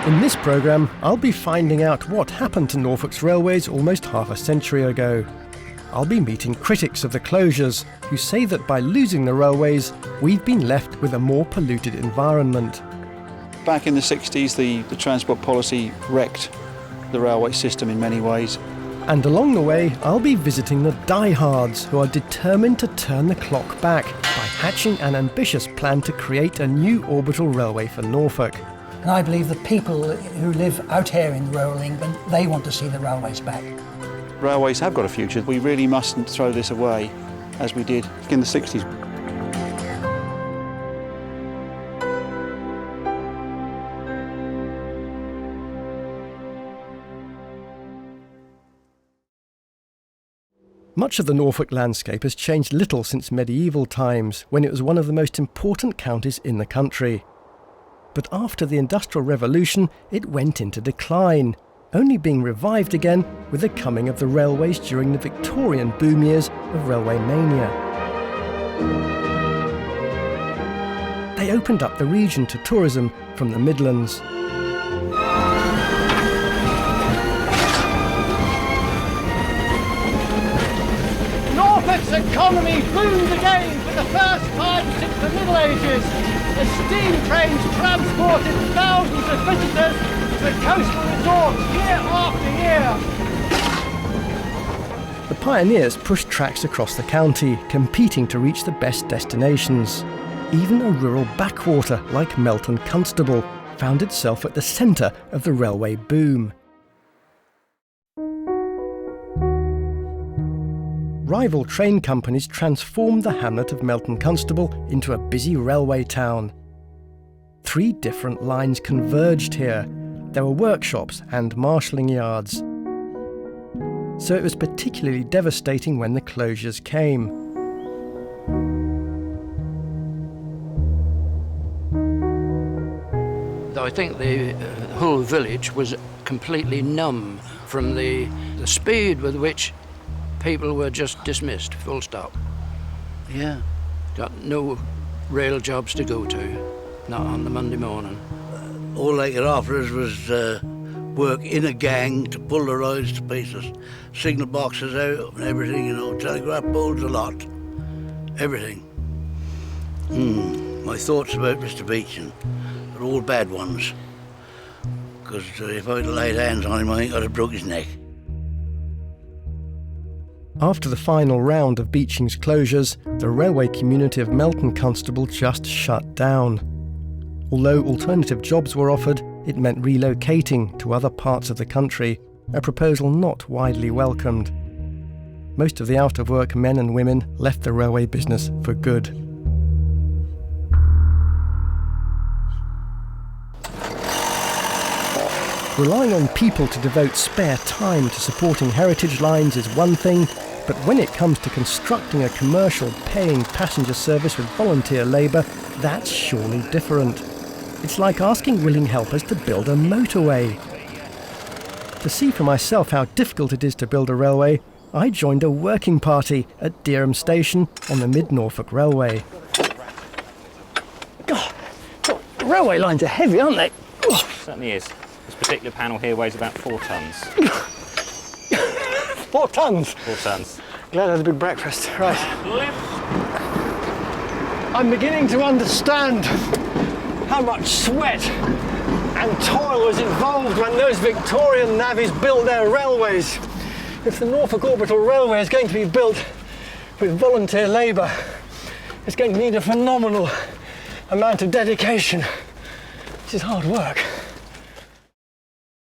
In this programme, I'll be finding out what happened to Norfolk's railways almost half a century ago. I'll be meeting critics of the closures who say that by losing the railways, we've been left with a more polluted environment. Back in the 60s, the transport policy wrecked the railway system in many ways. And along the way, I'll be visiting the diehards who are determined to turn the clock back by hatching an ambitious plan to create a new orbital railway for Norfolk. And I believe the people who live out here in rural England, they want to see the railways back. Railways have got a future. We really mustn't throw this away as we did in the 60s. Much of the Norfolk landscape has changed little since medieval times, when it was one of the most important counties in the country. But after the Industrial Revolution, it went into decline, only being revived again with the coming of the railways during the Victorian boom years of railway mania. They opened up the region to tourism from the Midlands. Norfolk's economy boomed again for the first time since the Middle Ages. The steam trains transported thousands of visitors to the coastal resorts year after year. The pioneers pushed tracks across the county, competing to reach the best destinations. Even a rural backwater like Melton Constable found itself at the centre of the railway boom. Rival train companies transformed the hamlet of Melton Constable into a busy railway town. 3 different lines converged here. There were workshops and marshalling yards. So it was particularly devastating when the closures came. I think the whole village was completely numb from the speed with which people were just dismissed, full stop. Yeah. Got no rail jobs to go to, not on the Monday morning. All they could offer us was work in a gang to pull the roads to pieces, signal boxes out and everything, you know, telegraph poles a lot, everything. My thoughts about Mr. Beeching are all bad ones, because if I'd laid hands on him, I think I'd have broke his neck. After the final round of Beeching's closures, the railway community of Melton Constable just shut down. Although alternative jobs were offered, it meant relocating to other parts of the country, a proposal not widely welcomed. Most of the out-of-work men and women left the railway business for good. Relying on people to devote spare time to supporting heritage lines is one thing, but when it comes to constructing a commercial paying passenger service with volunteer labour, that's surely different. It's like asking willing helpers to build a motorway. To see for myself how difficult it is to build a railway, I joined a working party at Dereham Station on the Mid-Norfolk Railway. God, the railway lines are heavy, aren't they? Certainly is. This particular panel here weighs about 4 tonnes. 4 tonnes? 4 tonnes. Glad I had a big breakfast. Right. I'm beginning to understand how much sweat and toil was involved when those Victorian navvies built their railways. If the Norfolk Orbital Railway is going to be built with volunteer labour, it's going to need a phenomenal amount of dedication. This is hard work.